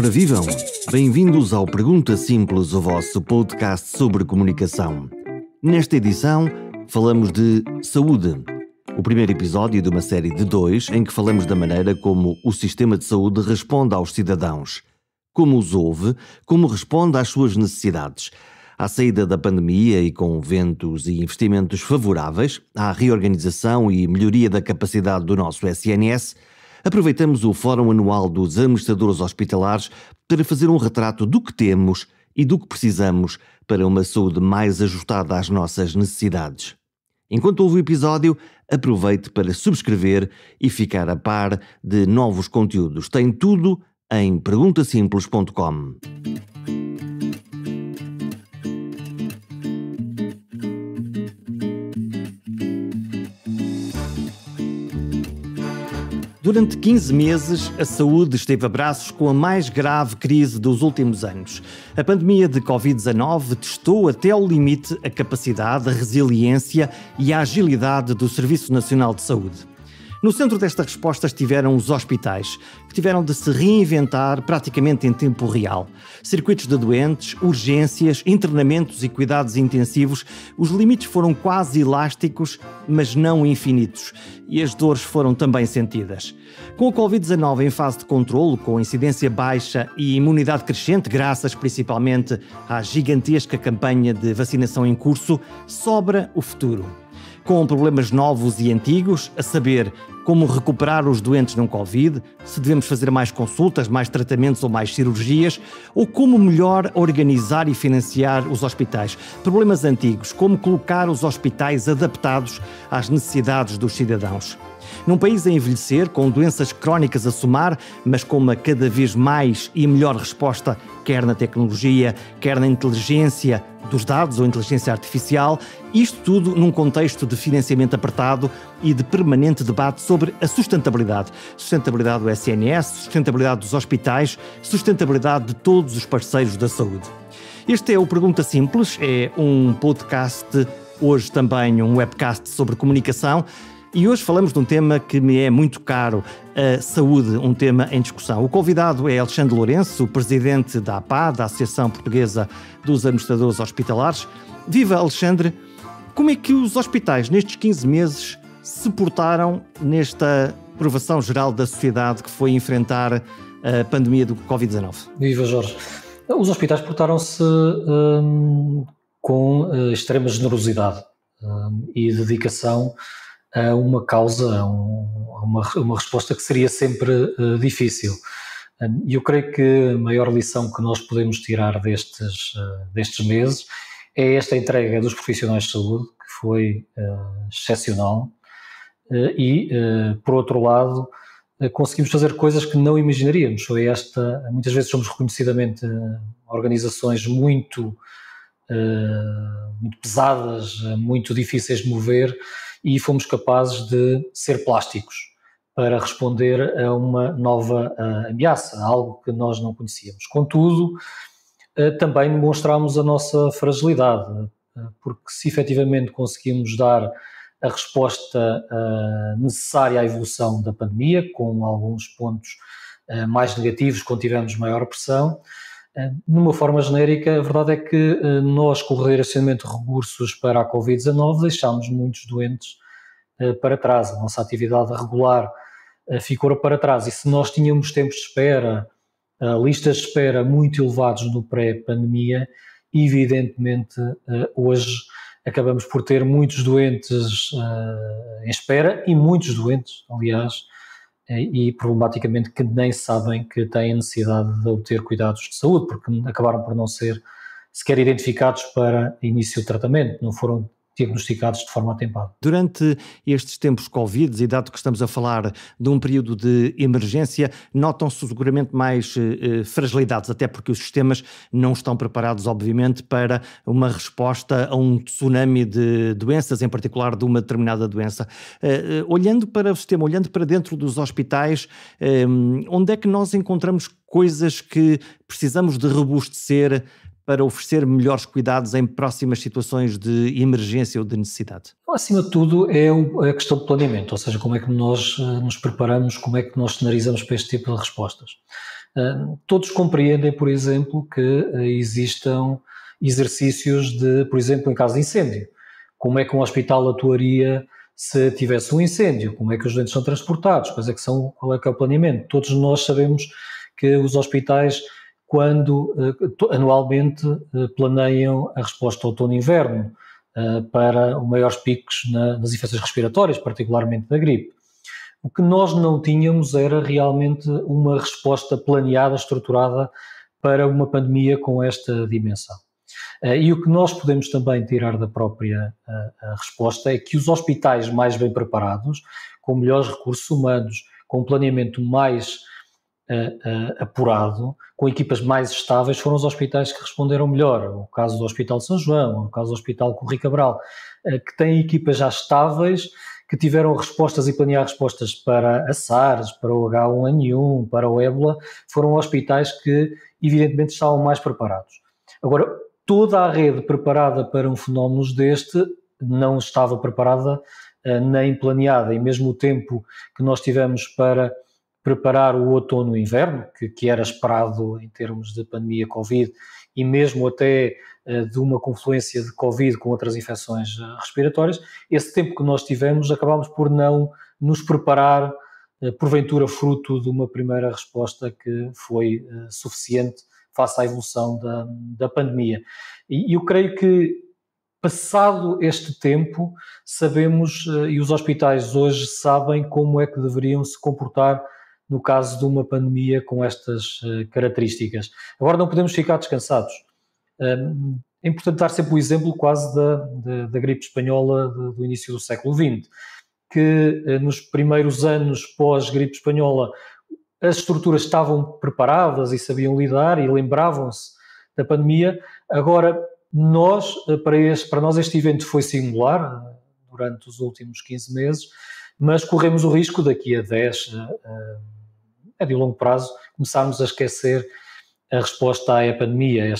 Ora vivam! Bem-vindos ao Pergunta Simples, o vosso podcast sobre comunicação. Nesta edição, falamos de saúde. O primeiro episódio de uma série de 2 em que falamos da maneira como o sistema de saúde responde aos cidadãos. Como os ouve, como responde às suas necessidades. À saída da pandemia e com ventos e investimentos favoráveis, à reorganização e melhoria da capacidade do nosso SNS, aproveitamos o Fórum Anual dos Administradores Hospitalares para fazer um retrato do que temos e do que precisamos para uma saúde mais ajustada às nossas necessidades. Enquanto ouve o episódio, aproveite para subscrever e ficar a par de novos conteúdos. Tem tudo em perguntasimples.com. Durante 15 meses, a saúde esteve a braços com a mais grave crise dos últimos anos. A pandemia de Covid-19 testou até ao limite a capacidade, a resiliência e a agilidade do Serviço Nacional de Saúde. No centro desta resposta estiveram os hospitais, que tiveram de se reinventar praticamente em tempo real. Circuitos de doentes, urgências, internamentos e cuidados intensivos, os limites foram quase elásticos, mas não infinitos, e as dores foram também sentidas. Com o Covid-19 em fase de controlo, com incidência baixa e imunidade crescente, graças principalmente à gigantesca campanha de vacinação em curso, sobra o futuro. Com problemas novos e antigos, a saber, como recuperar os doentes não Covid, se devemos fazer mais consultas, mais tratamentos ou mais cirurgias, ou como melhor organizar e financiar os hospitais. Problemas antigos, como colocar os hospitais adaptados às necessidades dos cidadãos. Num país a envelhecer, com doenças crónicas a somar, mas com uma cada vez mais e melhor resposta, quer na tecnologia, quer na inteligência dos dados ou inteligência artificial, isto tudo num contexto de financiamento apertado e de permanente debate sobre a sustentabilidade. Sustentabilidade do SNS, sustentabilidade dos hospitais, sustentabilidade de todos os parceiros da saúde. Este é o Pergunta Simples, é um podcast, hoje também um webcast sobre comunicação. E hoje falamos de um tema que me é muito caro, a saúde, um tema em discussão. O convidado é Alexandre Lourenço, o presidente da APA, da Associação Portuguesa dos Administradores Hospitalares. Viva, Alexandre! Como é que os hospitais, nestes 15 meses, se portaram nesta provação geral da sociedade que foi enfrentar a pandemia do Covid-19? Viva, Jorge! Os hospitais portaram-se com extrema generosidade e dedicação a uma causa, a uma resposta que seria sempre difícil. E eu creio que a maior lição que nós podemos tirar destes meses é esta entrega dos profissionais de saúde, que foi excepcional, e, por outro lado, conseguimos fazer coisas que não imaginaríamos. Muitas vezes somos reconhecidamente organizações muito pesadas, muito difíceis de mover, e fomos capazes de ser plásticos para responder a uma nova ameaça, algo que nós não conhecíamos. Contudo, também demonstramos a nossa fragilidade, porque se efetivamente conseguimos dar a resposta necessária à evolução da pandemia, com alguns pontos mais negativos, quando tivemos maior pressão, numa forma genérica, a verdade é que nós, com o redirecionamento de recursos para a Covid-19, deixámos muitos doentes para trás. A nossa atividade regular ficou para trás. E se nós tínhamos tempos de espera, listas de espera muito elevados no pré-pandemia, evidentemente hoje acabamos por ter muitos doentes em espera e muitos doentes, aliás, e problematicamente que nem sabem que têm necessidade de obter cuidados de saúde, porque acabaram por não ser sequer identificados para início de tratamento, não foram diagnosticados de forma atempada. Durante estes tempos Covid, e dado que estamos a falar de um período de emergência, notam-se seguramente mais fragilidades, até porque os sistemas não estão preparados, obviamente, para uma resposta a um tsunami de doenças, em particular de uma determinada doença. Olhando para o sistema, olhando para dentro dos hospitais, onde é que nós encontramos coisas que precisamos de robustecer para oferecer melhores cuidados em próximas situações de emergência ou de necessidade? Acima de tudo é a questão de planeamento, ou seja, como é que nós nos preparamos, como é que nós cenarizamos para este tipo de respostas. Todos compreendem, por exemplo, que existam exercícios de, por exemplo, em caso de incêndio. Como é que um hospital atuaria se tivesse um incêndio? Como é que os doentes são transportados? Qual é que é o planeamento? Todos nós sabemos que os hospitais, quando anualmente planeiam a resposta outono-inverno para os maiores picos nas infecções respiratórias, particularmente da gripe. O que nós não tínhamos era realmente uma resposta planeada, estruturada para uma pandemia com esta dimensão. E o que nós podemos também tirar da própria resposta é que os hospitais mais bem preparados, com melhores recursos humanos, com um planeamento mais apurado, com equipas mais estáveis, foram os hospitais que responderam melhor. O caso do Hospital de São João, o caso do Hospital Corri Cabral, que têm equipas já estáveis, que tiveram respostas e planear respostas para a SARS, para o H1N1, para o ébola, foram hospitais que evidentemente estavam mais preparados. Agora, toda a rede preparada para um fenómeno deste não estava preparada nem planeada, e mesmo o tempo que nós tivemos para preparar o outono e inverno, que era esperado em termos de pandemia Covid, e mesmo até de uma confluência de Covid com outras infecções respiratórias, esse tempo que nós tivemos acabámos por não nos preparar, porventura fruto de uma primeira resposta que foi suficiente face à evolução da pandemia. E eu creio que, passado este tempo, sabemos, e os hospitais hoje sabem como é que deveriam se comportar no caso de uma pandemia com estas características. Agora não podemos ficar descansados. É importante dar sempre o exemplo quase da gripe espanhola do início do século XX, que nos primeiros anos pós-gripe espanhola as estruturas estavam preparadas e sabiam lidar e lembravam-se da pandemia. Agora, para nós este evento foi singular durante os últimos 15 meses, mas corremos o risco daqui a 10, a de longo prazo, começarmos a esquecer a resposta à pandemia,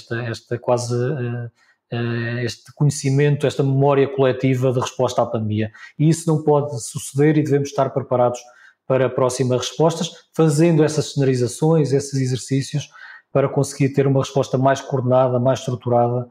este conhecimento, esta memória coletiva de resposta à pandemia. E isso não pode suceder e devemos estar preparados para próximas respostas, fazendo essas cenarizações, esses exercícios, para conseguir ter uma resposta mais coordenada, mais estruturada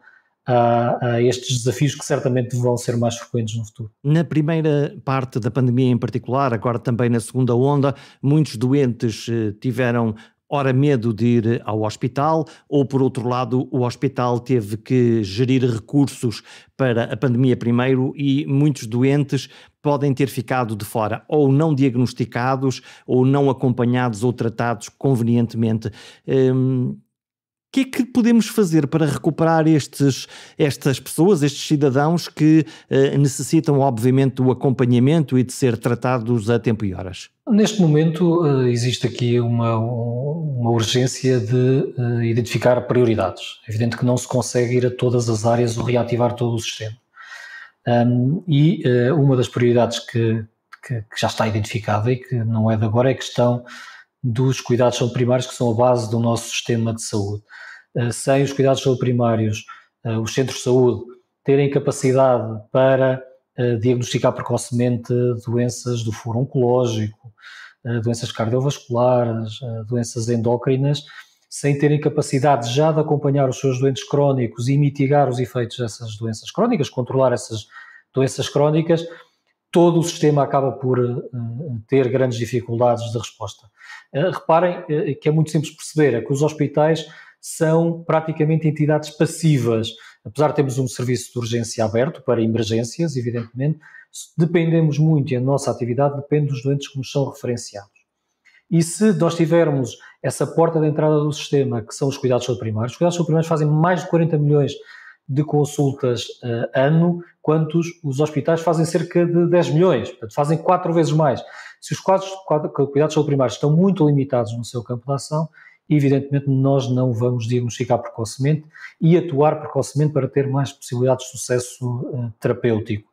a estes desafios que certamente vão ser mais frequentes no futuro. Na primeira parte da pandemia em particular, agora também na segunda onda, muitos doentes tiveram ora medo de ir ao hospital, ou por outro lado o hospital teve que gerir recursos para a pandemia primeiro e muitos doentes podem ter ficado de fora, ou não diagnosticados, ou não acompanhados ou tratados convenientemente. O que é que podemos fazer para recuperar estas pessoas, estes cidadãos que necessitam obviamente do acompanhamento e de ser tratados a tempo e horas? Neste momento existe aqui uma urgência de identificar prioridades. É evidente que não se consegue ir a todas as áreas ou reativar todo o sistema. Uma das prioridades que já está identificada e que não é de agora é a questão dos cuidados de saúde primários, que são a base do nosso sistema de saúde. Sem os cuidados de saúde primários, os centros de saúde terem capacidade para diagnosticar precocemente doenças do foro oncológico, doenças cardiovasculares, doenças endócrinas, sem terem capacidade já de acompanhar os seus doentes crónicos e mitigar os efeitos dessas doenças crónicas, controlar essas doenças crónicas, todo o sistema acaba por ter grandes dificuldades de resposta. Reparem que é muito simples perceber, é que os hospitais são praticamente entidades passivas. Apesar de termos um serviço de urgência aberto para emergências, evidentemente, dependemos muito, e a nossa atividade depende dos doentes que nos são referenciados. E se nós tivermos essa porta de entrada do sistema, que são os cuidados de saúde primários, os cuidados de saúde primários fazem mais de 40 milhões de consultas ano, quanto os hospitais fazem cerca de 10 milhões, portanto fazem 4 vezes mais. Se os cuidados de saúde primários estão muito limitados no seu campo de ação, evidentemente nós não vamos diagnosticar precocemente e atuar precocemente para ter mais possibilidades de sucesso terapêutico.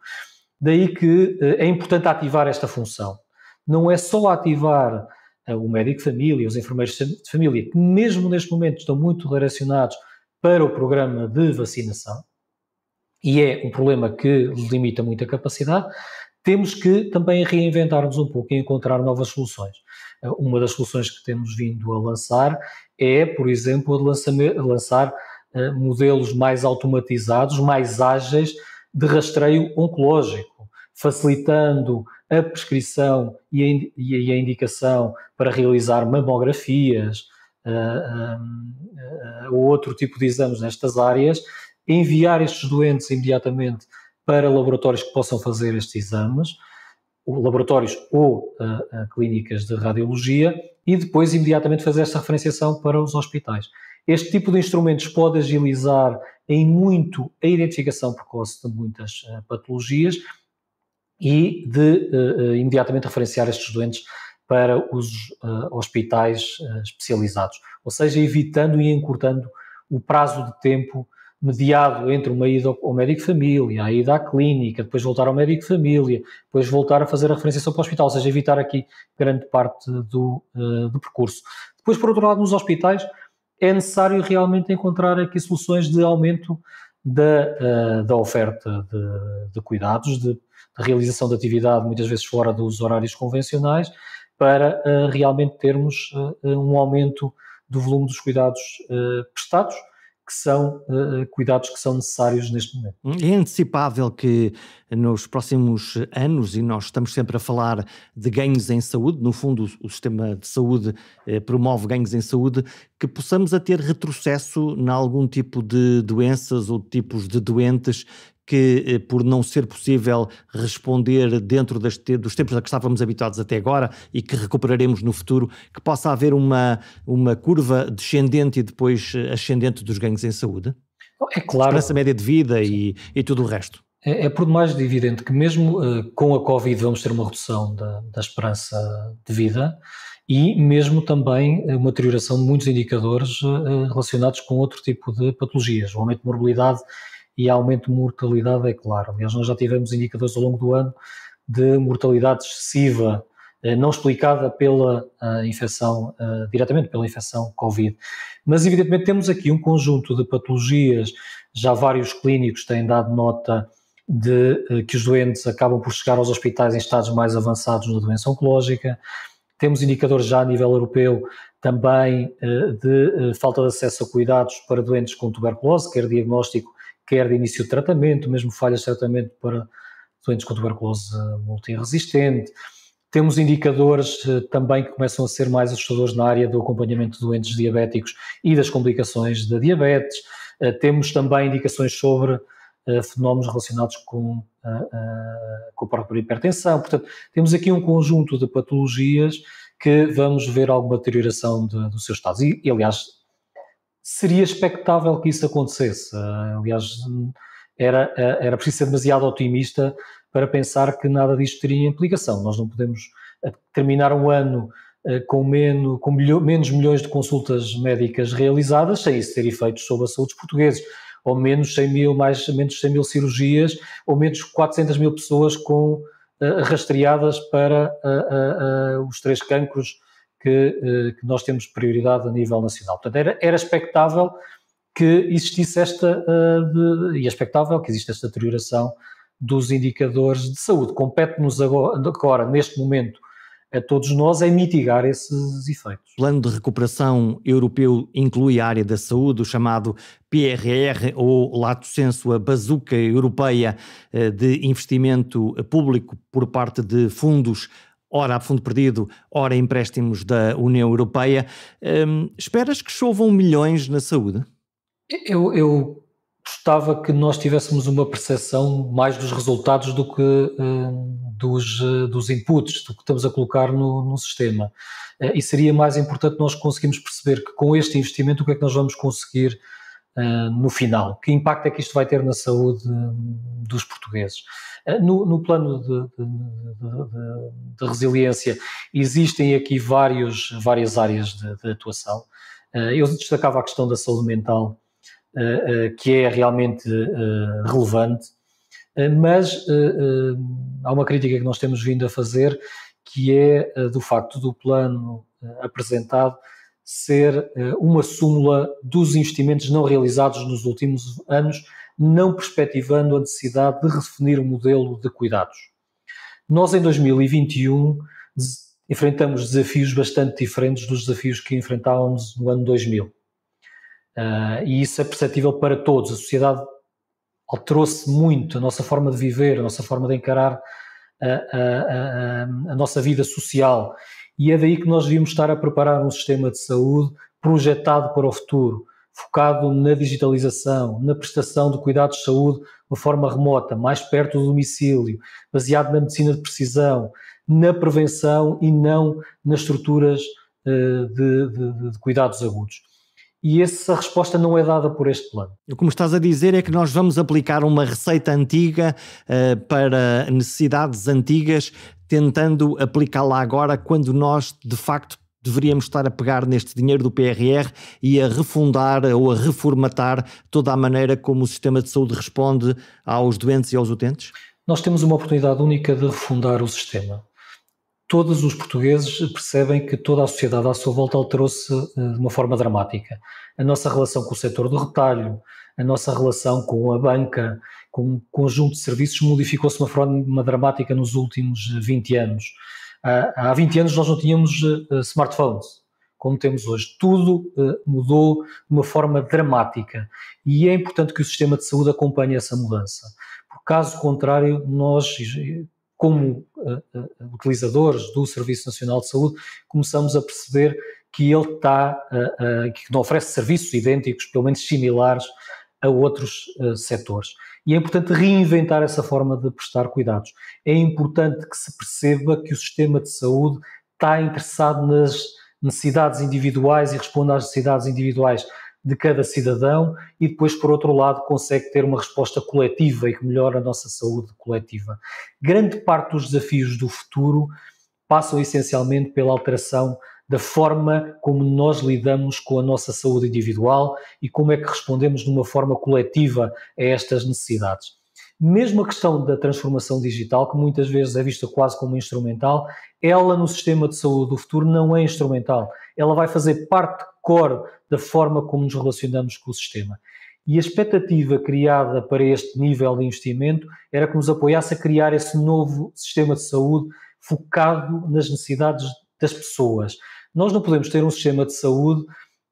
Daí que é importante ativar esta função. Não é só ativar o médico de família, os enfermeiros de família, que mesmo neste momento estão muito direcionados para o programa de vacinação, e é um problema que limita muito a capacidade, temos que também reinventar-nos um pouco e encontrar novas soluções. uma das soluções que temos vindo a lançar é, por exemplo, lançar modelos mais automatizados, mais ágeis de rastreio oncológico, facilitando a prescrição e a indicação para realizar mamografias ou outro tipo de exames nestas áreas, enviar estes doentes imediatamente para laboratórios que possam fazer estes exames, laboratórios ou clínicas de radiologia, e depois imediatamente fazer esta referenciação para os hospitais. Este tipo de instrumentos pode agilizar em muito a identificação precoce de muitas patologias e de imediatamente referenciar estes doentes para os hospitais especializados, ou seja, evitando e encurtando o prazo de tempo mediado entre uma ida ao médico de família, a ida à clínica, depois voltar ao médico de família, depois voltar a fazer a referenciação para o hospital, ou seja, evitar aqui grande parte do percurso. Depois, por outro lado, nos hospitais é necessário realmente encontrar aqui soluções de aumento da oferta de cuidados, de realização de atividade muitas vezes fora dos horários convencionais, para realmente termos um aumento do volume dos cuidados prestados, que são cuidados que são necessários neste momento. É antecipável que nos próximos anos, e nós estamos sempre a falar de ganhos em saúde, no fundo o sistema de saúde promove ganhos em saúde, que possamos a ter retrocesso em algum tipo de doenças ou tipos de doentes que, por não ser possível responder dentro dos tempos a que estávamos habituados até agora e que recuperaremos no futuro, que possa haver uma curva descendente e depois ascendente dos ganhos em saúde? É claro. Esperança média de vida e tudo o resto. É por demais evidente que mesmo com a Covid vamos ter uma redução da esperança de vida e mesmo também uma deterioração de muitos indicadores relacionados com outro tipo de patologias, o aumento de morbilidade e aumento de mortalidade, é claro. Aliás, nós já tivemos indicadores ao longo do ano de mortalidade excessiva, não explicada pela infecção, diretamente pela infecção Covid. Mas, evidentemente, temos aqui um conjunto de patologias, já vários clínicos têm dado nota de que os doentes acabam por chegar aos hospitais em estados mais avançados na doença oncológica. Temos indicadores já a nível europeu também de falta de acesso a cuidados para doentes com tuberculose, quer diagnóstico, quer de início de tratamento, mesmo falhas de tratamento para doentes com tuberculose multiresistente. Temos indicadores também que começam a ser mais assustadores na área do acompanhamento de doentes diabéticos e das complicações da diabetes. Temos também indicações sobre fenómenos relacionados com a própria hipertensão. Portanto, temos aqui um conjunto de patologias que vamos ver alguma deterioração do seu estado. E, aliás, seria expectável que isso acontecesse. Aliás, era preciso ser demasiado otimista para pensar que nada disto teria implicação. Nós não podemos terminar um ano com menos milhões de consultas médicas realizadas sem isso ter efeitos sobre a saúde dos portugueses, ou menos 100 mil cirurgias, ou menos 400 mil pessoas rastreadas para os 3 cancros que nós temos prioridade a nível nacional. Portanto, era expectável que existisse e é expectável que exista esta deterioração dos indicadores de saúde. Compete-nos agora, neste momento, a todos nós, é mitigar esses efeitos. O Plano de Recuperação Europeu inclui a área da saúde, o chamado PRR, ou lato sensu, a bazuca europeia de investimento público por parte de fundos, ora a fundo perdido, ora empréstimos da União Europeia. Esperas que chovam milhões na saúde? Eu gostava que nós tivéssemos uma percepção mais dos resultados do que dos inputs, do que estamos a colocar no sistema. E seria mais importante nós conseguirmos perceber que com este investimento o que é que nós vamos conseguir no final. Que impacto é que isto vai ter na saúde dos portugueses? No plano de resiliência existem aqui várias áreas de atuação. Eu destacava a questão da saúde mental, que é realmente relevante, mas há uma crítica que nós temos vindo a fazer, que é do facto do plano apresentado ser uma súmula dos investimentos não realizados nos últimos anos, não perspectivando a necessidade de redefinir o modelo de cuidados. Nós, em 2021, enfrentamos desafios bastante diferentes dos desafios que enfrentávamos no ano 2000. E isso é perceptível para todos. A sociedade alterou-se muito, a nossa forma de viver, a nossa forma de encarar a nossa vida social. E é daí que nós devíamos estar a preparar um sistema de saúde projetado para o futuro, focado na digitalização, na prestação de cuidados de saúde de uma forma remota, mais perto do domicílio, baseado na medicina de precisão, na prevenção e não nas estruturas de cuidados agudos. E essa resposta não é dada por este plano. Como estás a dizer, é que nós vamos aplicar uma receita antiga para necessidades antigas, tentando aplicá-la agora, quando nós, de facto, deveríamos estar a pegar neste dinheiro do PRR e a refundar ou a reformatar toda a maneira como o sistema de saúde responde aos doentes e aos utentes? Nós temos uma oportunidade única de refundar o sistema. Todos os portugueses percebem que toda a sociedade à sua volta alterou-se de uma forma dramática. A nossa relação com o setor do retalho, a nossa relação com a banca, com um conjunto de serviços modificou-se de uma forma dramática nos últimos 20 anos. Há 20 anos nós não tínhamos smartphones, como temos hoje. Tudo mudou de uma forma dramática e é importante que o sistema de saúde acompanhe essa mudança. Por caso contrário, nós, como utilizadores do Serviço Nacional de Saúde, começamos a perceber que ele que não oferece serviços idênticos, pelo menos similares, a outros setores. E é importante reinventar essa forma de prestar cuidados. É importante que se perceba que o sistema de saúde está interessado nas necessidades individuais e responde às necessidades individuais de cada cidadão e depois, por outro lado, consegue ter uma resposta coletiva e que melhora a nossa saúde coletiva. Grande parte dos desafios do futuro passam essencialmente pela alteração da forma como nós lidamos com a nossa saúde individual e como é que respondemos de uma forma coletiva a estas necessidades. Mesmo a questão da transformação digital, que muitas vezes é vista quase como instrumental, ela no sistema de saúde do futuro não é instrumental. Ela vai fazer parte core da forma como nos relacionamos com o sistema. E a expectativa criada para este nível de investimento era que nos apoiasse a criar esse novo sistema de saúde focado nas necessidades das pessoas. Nós não podemos ter um sistema de saúde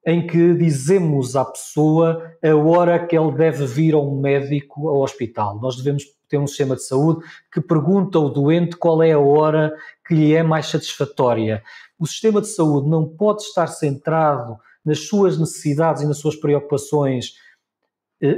em que dizemos à pessoa a hora que ele deve vir ao médico, ao hospital. Nós devemos ter um sistema de saúde que pergunta ao doente qual é a hora que lhe é mais satisfatória. O sistema de saúde não pode estar centrado nas suas necessidades e nas suas preocupações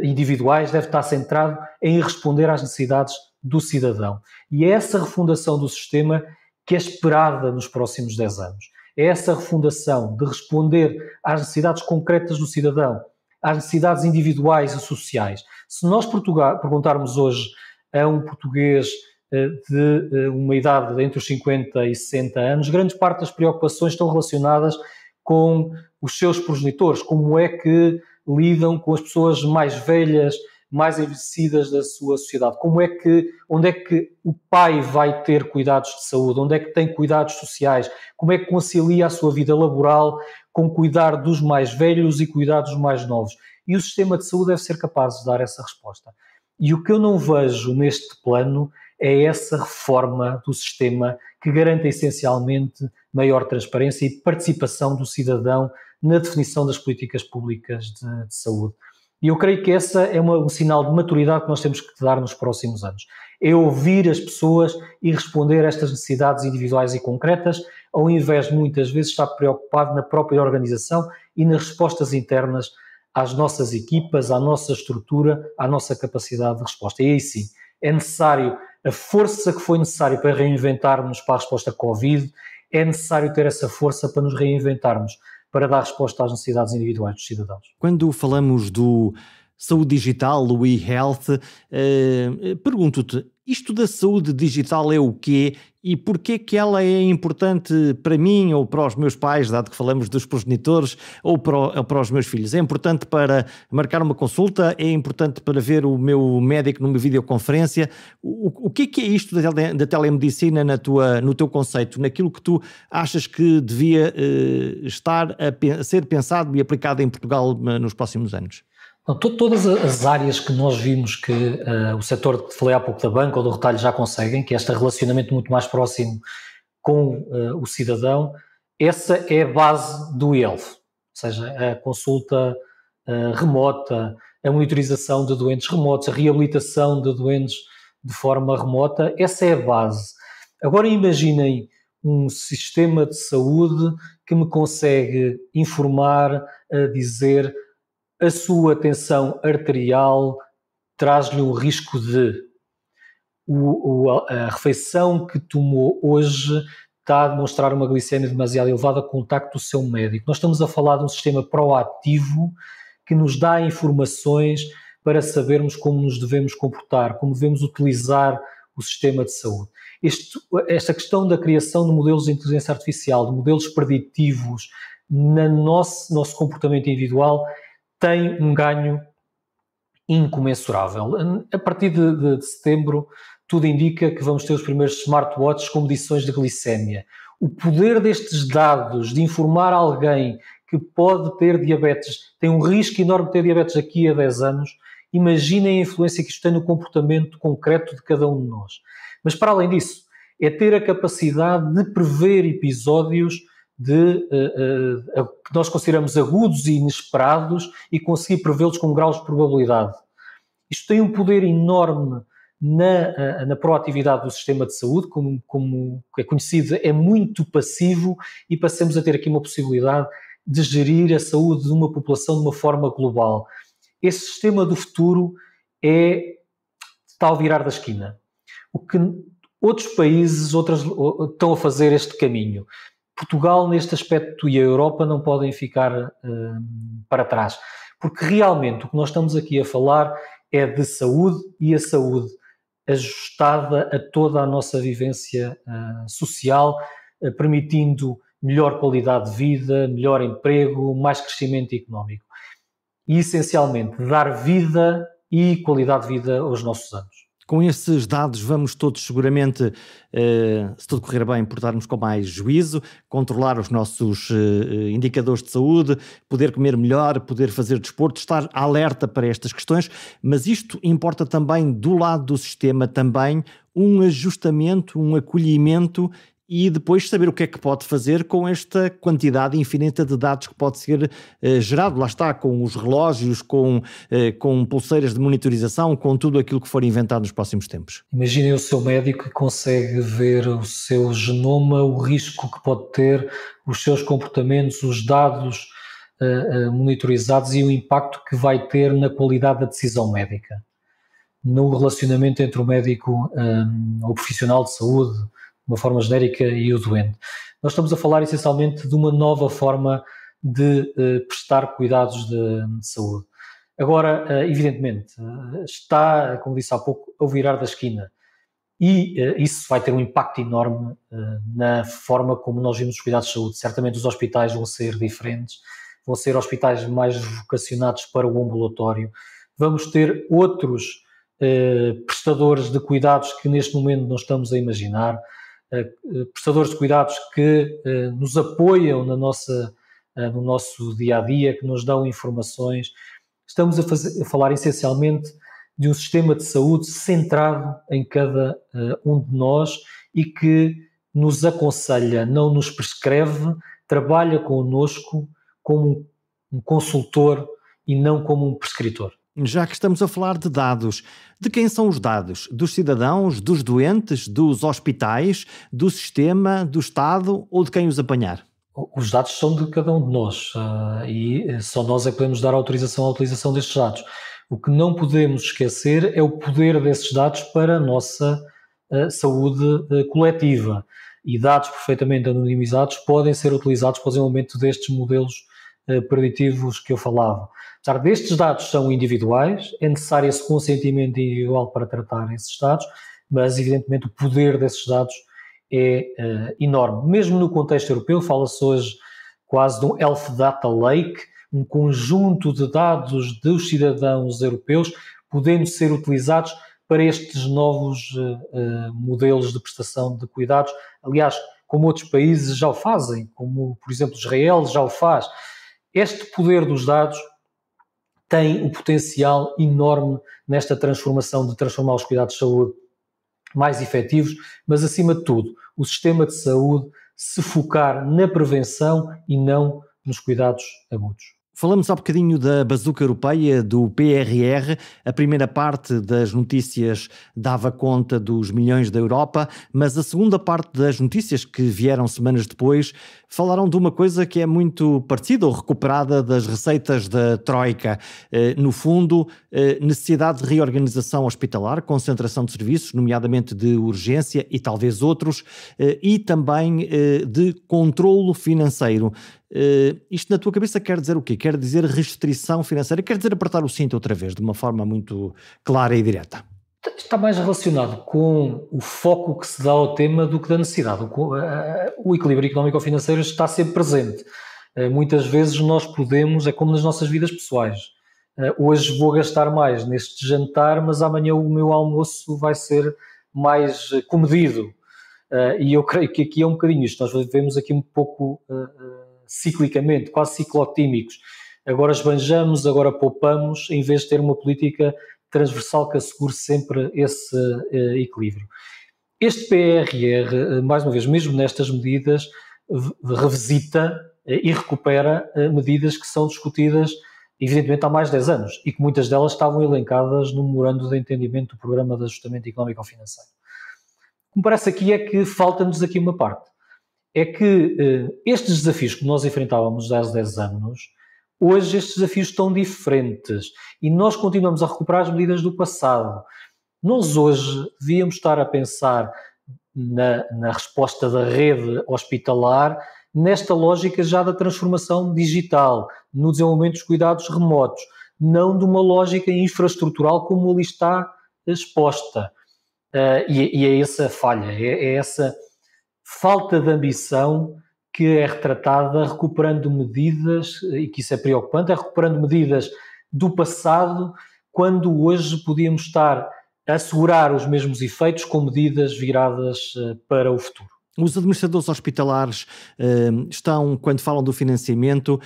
individuais, deve estar centrado em responder às necessidades do cidadão. E é essa refundação do sistema que é esperada nos próximos 10 anos. É essa refundação de responder às necessidades concretas do cidadão, às necessidades individuais e sociais. Se nós perguntarmos hoje a um português de uma idade entre os 50 e 60 anos, grande parte das preocupações estão relacionadas com os seus progenitores, como é que lidam com as pessoas mais velhas, mais envelhecidas da sua sociedade, onde é que o pai vai ter cuidados de saúde, onde é que tem cuidados sociais, como é que concilia a sua vida laboral com cuidar dos mais velhos e cuidar dos mais novos. E o sistema de saúde deve ser capaz de dar essa resposta. E o que eu não vejo neste plano é essa reforma do sistema que garanta essencialmente maior transparência e participação do cidadão na definição das políticas públicas de saúde. E eu creio que essa é um sinal de maturidade que nós temos que dar nos próximos anos. É ouvir as pessoas e responder a estas necessidades individuais e concretas, ao invés de muitas vezes estar preocupado na própria organização e nas respostas internas às nossas equipas, à nossa estrutura, à nossa capacidade de resposta. E aí sim, é necessário a força que foi necessária para reinventarmos para a resposta Covid, é necessário ter essa força para nos reinventarmos, para dar resposta às necessidades individuais dos cidadãos. Quando falamos do saúde digital, o e-health, pergunto-te, isto da saúde digital é o quê e porquê que ela é importante para mim ou para os meus pais, dado que falamos dos progenitores, ou para os meus filhos? É importante para marcar uma consulta? É importante para ver o meu médico numa videoconferência? O que é isto da telemedicina no teu conceito, naquilo que tu achas que devia estar a ser pensado e aplicado em Portugal nos próximos anos? Não, todas as áreas que nós vimos que o setor que falei há pouco da banca ou do retalho já conseguem, que é este relacionamento muito mais próximo com o cidadão, essa é a base do e-health, ou seja, a consulta remota, a monitorização de doentes remotos, a reabilitação de doentes de forma remota, essa é a base. Agora imaginem um sistema de saúde que me consegue informar, dizer a sua tensão arterial traz-lhe um risco de a refeição que tomou hoje está a demonstrar uma glicemia demasiado elevada, contacte o seu médico. Nós estamos a falar de um sistema proativo que nos dá informações para sabermos como nos devemos comportar, como devemos utilizar o sistema de saúde. Esta questão da criação de modelos de inteligência artificial, de modelos preditivos no nosso comportamento individual, tem um ganho incomensurável. A partir de setembro, tudo indica que vamos ter os primeiros smartwatches com medições de glicémia. O poder destes dados de informar alguém que pode ter diabetes, tem um risco enorme de ter diabetes daqui a 10 anos, imaginem a influência que isto tem no comportamento concreto de cada um de nós. Mas para além disso, é ter a capacidade de prever episódios que nós consideramos agudos e inesperados e conseguir prevê-los com graus de probabilidade. Isto tem um poder enorme na proatividade do sistema de saúde, como é conhecido, é muito passivo e passamos a ter aqui uma possibilidade de gerir a saúde de uma população de uma forma global. Esse sistema do futuro está ao virar da esquina. O que outros países estão a fazer este caminho. Portugal, neste aspecto, e a Europa não podem ficar para trás, porque realmente o que nós estamos aqui a falar é de saúde e a saúde ajustada a toda a nossa vivência social, permitindo melhor qualidade de vida, melhor emprego, mais crescimento económico. E, essencialmente, dar vida e qualidade de vida aos nossos anos. Com esses dados vamos todos seguramente, se tudo correr bem, portar-nos com mais juízo, controlar os nossos indicadores de saúde, poder comer melhor, poder fazer desporto, estar alerta para estas questões, mas isto importa também do lado do sistema também um ajustamento, um acolhimento e depois saber o que é que pode fazer com esta quantidade infinita de dados que pode ser gerado, lá está, com os relógios, com pulseiras de monitorização, com tudo aquilo que for inventado nos próximos tempos. Imaginem o seu médico que consegue ver o seu genoma, o risco que pode ter, os seus comportamentos, os dados monitorizados e o impacto que vai ter na qualidade da decisão médica, no relacionamento entre o médico, o profissional de saúde, de uma forma genérica, e o doente. Nós estamos a falar essencialmente de uma nova forma de prestar cuidados de saúde. Agora, evidentemente, está, como disse há pouco, ao virar da esquina e isso vai ter um impacto enorme na forma como nós vimos os cuidados de saúde. Certamente os hospitais vão ser diferentes, vão ser hospitais mais vocacionados para o ambulatório, vamos ter outros prestadores de cuidados que neste momento não estamos a imaginar, prestadores de cuidados que nos apoiam no nosso dia-a-dia, que nos dão informações. Estamos a falar essencialmente de um sistema de saúde centrado em cada um de nós e que nos aconselha, não nos prescreve, trabalha connosco como um consultor e não como um prescritor. Já que estamos a falar de dados, de quem são os dados? Dos cidadãos, dos doentes, dos hospitais, do sistema, do Estado ou de quem os apanhar? Os dados são de cada um de nós e só nós é que podemos dar autorização à utilização destes dados. O que não podemos esquecer é o poder desses dados para a nossa saúde coletiva. E dados perfeitamente anonimizados podem ser utilizados para o desenvolvimento destes modelos preditivos que eu falava. Apesar destes dados são individuais, é necessário esse consentimento individual para tratar esses dados, mas evidentemente o poder desses dados é enorme. Mesmo no contexto europeu, fala-se hoje quase de um Health Data Lake, um conjunto de dados dos cidadãos europeus podendo ser utilizados para estes novos modelos de prestação de cuidados. Aliás, como outros países já o fazem, como por exemplo Israel já o faz. Este poder dos dados tem um potencial enorme nesta transformação de transformar os cuidados de saúde mais efetivos, mas acima de tudo, o sistema de saúde se focar na prevenção e não nos cuidados agudos. Falamos há bocadinho da bazuca europeia, do PRR. A primeira parte das notícias dava conta dos milhões da Europa, mas a segunda parte das notícias, que vieram semanas depois, falaram de uma coisa que é muito parecida ou recuperada das receitas da Troika. No fundo, necessidade de reorganização hospitalar, concentração de serviços, nomeadamente de urgência e talvez outros, e também de controlo financeiro. Isto na tua cabeça quer dizer o quê? Quer dizer restrição financeira? Quer dizer apertar o cinto outra vez, de uma forma muito clara e direta? Está mais relacionado com o foco que se dá ao tema do que da necessidade. O equilíbrio económico-financeiro está sempre presente. Muitas vezes nós podemos, é como nas nossas vidas pessoais. Hoje vou gastar mais neste jantar, mas amanhã o meu almoço vai ser mais comedido. E eu creio que aqui é um bocadinho isto. Nós vivemos aqui um pouco ciclicamente, quase ciclotímicos. Agora esbanjamos, agora poupamos, em vez de ter uma política transversal que assegure sempre esse equilíbrio. Este PRR, mais uma vez, mesmo nestas medidas, revisita e recupera medidas que são discutidas, evidentemente, há mais de 10 anos e que muitas delas estavam elencadas no memorando de entendimento do Programa de Ajustamento Económico-Financeiro. O que me parece aqui é que falta-nos aqui uma parte. É que estes desafios que nós enfrentávamos há 10 anos, hoje estes desafios estão diferentes e nós continuamos a recuperar as medidas do passado. Nós hoje devíamos estar a pensar na resposta da rede hospitalar nesta lógica já da transformação digital, no desenvolvimento dos cuidados remotos, não de uma lógica infraestrutural como ali está exposta. E é essa falha, é essa falta de ambição que é retratada recuperando medidas, e que isso é preocupante, é recuperando medidas do passado, quando hoje podíamos estar a assegurar os mesmos efeitos com medidas viradas para o futuro. Os administradores hospitalares estão, quando falam do financiamento,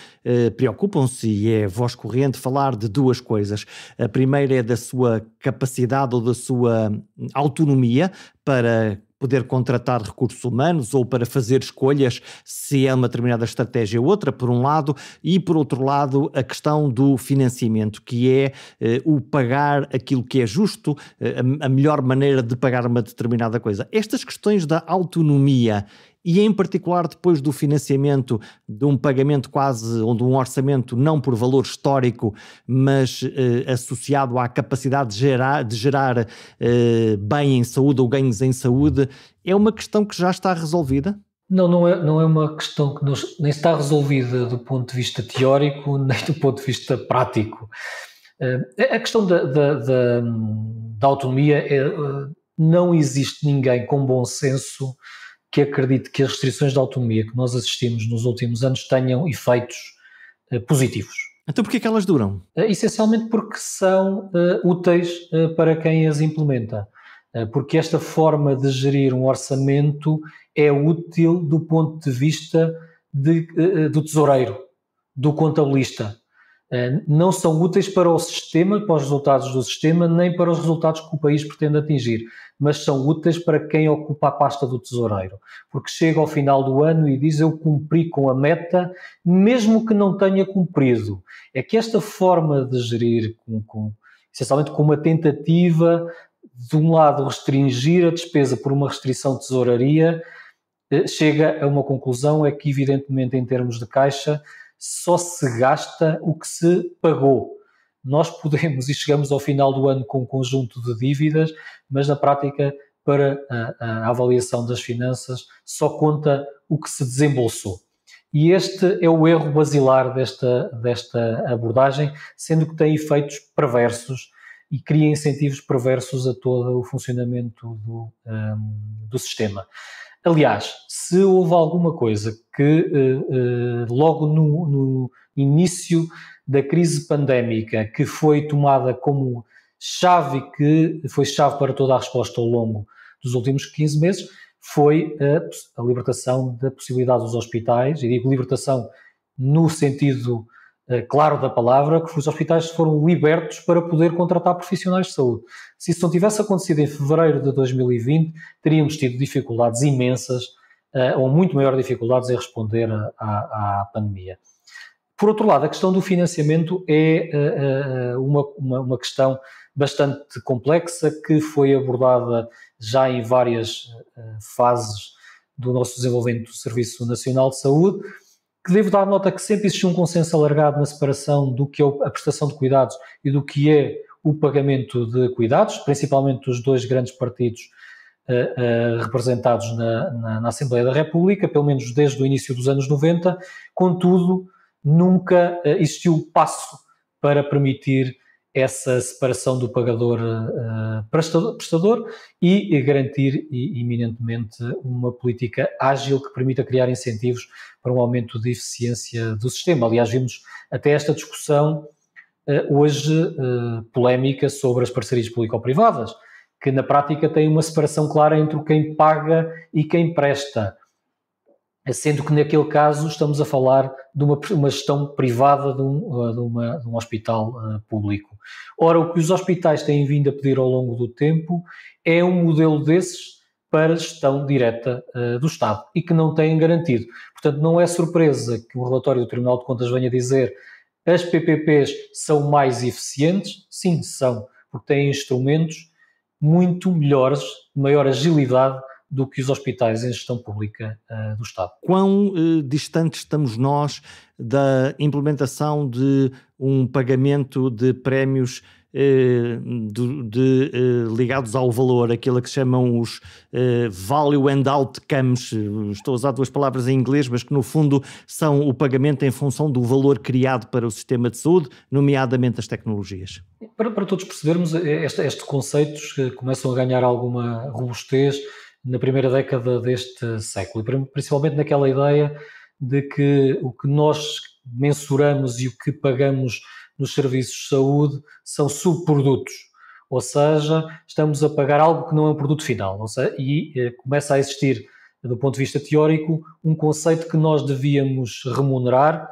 preocupam-se, e é voz corrente, falar de duas coisas. A primeira é da sua capacidade ou da sua autonomia para poder contratar recursos humanos ou para fazer escolhas se é uma determinada estratégia ou outra, por um lado, e por outro lado a questão do financiamento, que é o pagar aquilo que é justo, a melhor maneira de pagar uma determinada coisa. Estas questões da autonomia e em particular depois do financiamento, de um pagamento quase, ou de um orçamento não por valor histórico, mas associado à capacidade de gerar bem em saúde ou ganhos em saúde, é uma questão que já está resolvida? Não é uma questão que nem está resolvida do ponto de vista teórico, nem do ponto de vista prático. A questão da autonomia não existe ninguém com bom senso que acredite que as restrições de autonomia que nós assistimos nos últimos anos tenham efeitos positivos. Então porquê é que elas duram? Essencialmente porque são úteis para quem as implementa. Porque esta forma de gerir um orçamento é útil do ponto de vista do tesoureiro, do contabilista. Não são úteis para o sistema, para os resultados do sistema, nem para os resultados que o país pretende atingir, mas são úteis para quem ocupa a pasta do tesoureiro, porque chega ao final do ano e diz: eu cumpri com a meta, mesmo que não tenha cumprido. É que esta forma de gerir, essencialmente com uma tentativa, de um lado restringir a despesa por uma restrição de tesouraria, chega a uma conclusão, é que evidentemente em termos de caixa só se gasta o que se pagou. Nós podemos e chegamos ao final do ano com um conjunto de dívidas, mas na prática, para a avaliação das finanças, só conta o que se desembolsou. E este é o erro basilar desta abordagem, sendo que tem efeitos perversos e cria incentivos perversos a todo o funcionamento do sistema. Aliás, se houve alguma coisa que logo no início da crise pandémica, que foi tomada como chave, que foi chave para toda a resposta ao longo dos últimos 15 meses, foi a libertação da possibilidade dos hospitais, e digo libertação no sentido claro da palavra, que os hospitais foram libertos para poder contratar profissionais de saúde. Se isso não tivesse acontecido em fevereiro de 2020, teríamos tido dificuldades imensas, ou muito maiores dificuldades em responder à pandemia. Por outro lado, a questão do financiamento é uma questão bastante complexa, que foi abordada já em várias fases do nosso desenvolvimento do Serviço Nacional de Saúde, que devo dar nota que sempre existiu um consenso alargado na separação do que é a prestação de cuidados e do que é o pagamento de cuidados, principalmente dos dois grandes partidos representados na Assembleia da República, pelo menos desde o início dos anos 90, contudo, nunca existiu passo para permitir essa separação do pagador-prestador e garantir eminentemente uma política ágil que permita criar incentivos para um aumento de eficiência do sistema. Aliás, vimos até esta discussão hoje polémica sobre as parcerias público-privadas, que na prática tem uma separação clara entre quem paga e quem presta, sendo que naquele caso estamos a falar de uma gestão privada de um hospital público. Ora, o que os hospitais têm vindo a pedir ao longo do tempo é um modelo desses para gestão direta do Estado e que não têm garantido. Portanto, não é surpresa que o relatório do Tribunal de Contas venha dizer que as PPPs são mais eficientes. Sim, são, porque têm instrumentos muito melhores, de maior agilidade do que os hospitais em gestão pública do Estado. Quão distantes estamos nós da implementação de um pagamento de prémios ligados ao valor, aquilo que chamam os value and outcomes, estou a usar duas palavras em inglês, mas que no fundo são o pagamento em função do valor criado para o sistema de saúde, nomeadamente as tecnologias? Para todos percebermos, estes conceitos começam a ganhar alguma robustez na primeira década deste século, principalmente naquela ideia de que o que nós mensuramos e o que pagamos nos serviços de saúde são subprodutos, ou seja, estamos a pagar algo que não é um produto final, e começa a existir, do ponto de vista teórico, um conceito que nós devíamos remunerar,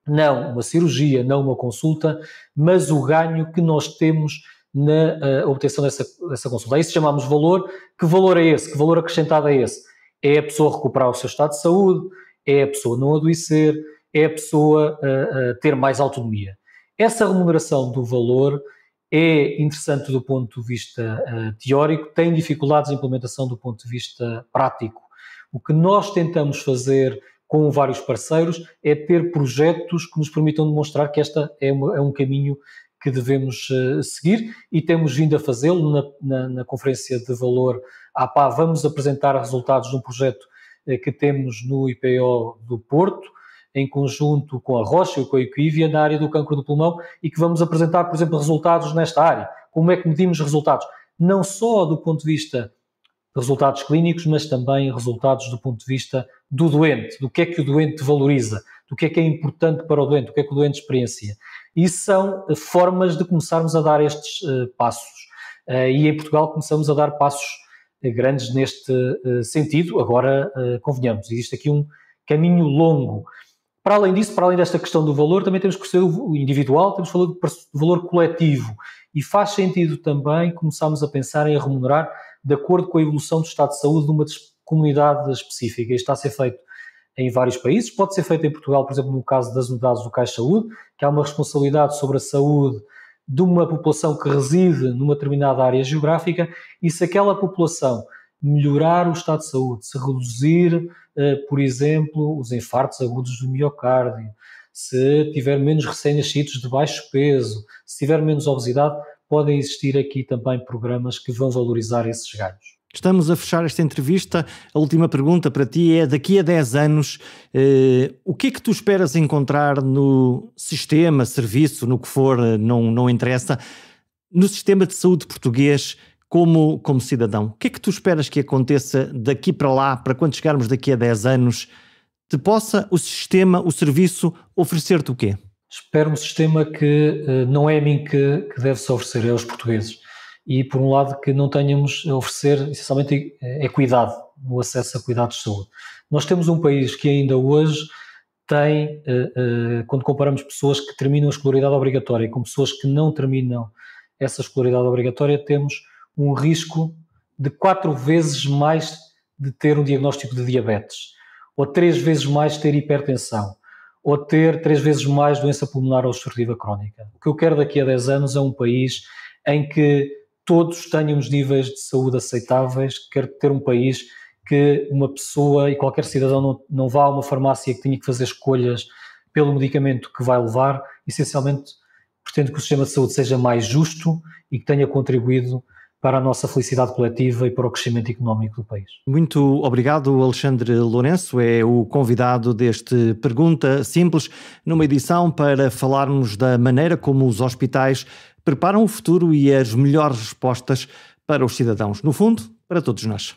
não uma cirurgia, não uma consulta, mas o ganho que nós temos na obtenção dessa consulta. A isso chamamos valor. Que valor é esse? Que valor acrescentado é esse? É a pessoa recuperar o seu estado de saúde, é a pessoa não adoecer, é a pessoa ter mais autonomia. Essa remuneração do valor é interessante do ponto de vista teórico, tem dificuldades de implementação do ponto de vista prático. O que nós tentamos fazer com vários parceiros é ter projetos que nos permitam demonstrar que esta é um caminho que devemos seguir, e temos vindo a fazê-lo na Conferência de Valor APA. Vamos apresentar resultados de um projeto que temos no IPO do Porto, em conjunto com a Rocha e com a Equivia, na área do cancro do pulmão, e que vamos apresentar, por exemplo, resultados nesta área. Como é que medimos resultados? Não só do ponto de vista de resultados clínicos, mas também resultados do ponto de vista do doente, do que é que o doente valoriza, do que é importante para o doente, do que é que o doente experiencia. E são formas de começarmos a dar estes passos. E em Portugal começamos a dar passos grandes neste sentido. Agora, convenhamos, existe aqui um caminho longo. Para além disso, para além desta questão do valor, também temos que perceber o individual, temos que falar do valor coletivo. E faz sentido também começarmos a pensar em remunerar de acordo com a evolução do estado de saúde de uma comunidade específica. Isto está a ser feito em vários países, pode ser feito em Portugal, por exemplo, no caso das unidades locais de saúde, que há uma responsabilidade sobre a saúde de uma população que reside numa determinada área geográfica, e se aquela população melhorar o estado de saúde, se reduzir, por exemplo, os infartos agudos do miocárdio, se tiver menos recém-nascidos de baixo peso, se tiver menos obesidade, podem existir aqui também programas que vão valorizar esses ganhos. Estamos a fechar esta entrevista. A última pergunta para ti é: daqui a 10 anos, o que é que tu esperas encontrar no sistema, serviço, no que for, não interessa, no sistema de saúde português como cidadão? O que é que tu esperas que aconteça daqui para lá, para quando chegarmos daqui a 10 anos, te possa o sistema, o serviço, oferecer-te o quê? Espero um sistema que não é a mim que deve-se oferecer, é aos portugueses. E, por um lado, que não tenhamos a oferecer, essencialmente, equidade no acesso a cuidados de saúde. Nós temos um país que ainda hoje tem, quando comparamos pessoas que terminam a escolaridade obrigatória com pessoas que não terminam essa escolaridade obrigatória, temos um risco de 4 vezes mais de ter um diagnóstico de diabetes, ou 3 vezes mais ter hipertensão, ou ter 3 vezes mais doença pulmonar obstrutiva crónica. O que eu quero daqui a 10 anos é um país em que todos tenham os níveis de saúde aceitáveis. Quero ter um país que uma pessoa e qualquer cidadão não vá a uma farmácia que tenha que fazer escolhas pelo medicamento que vai levar. Essencialmente, pretendo que o sistema de saúde seja mais justo e que tenha contribuído para a nossa felicidade coletiva e para o crescimento económico do país. Muito obrigado, Alexandre Lourenço, é o convidado deste Pergunta Simples, numa edição para falarmos da maneira como os hospitais preparam o futuro e as melhores respostas para os cidadãos. No fundo, para todos nós.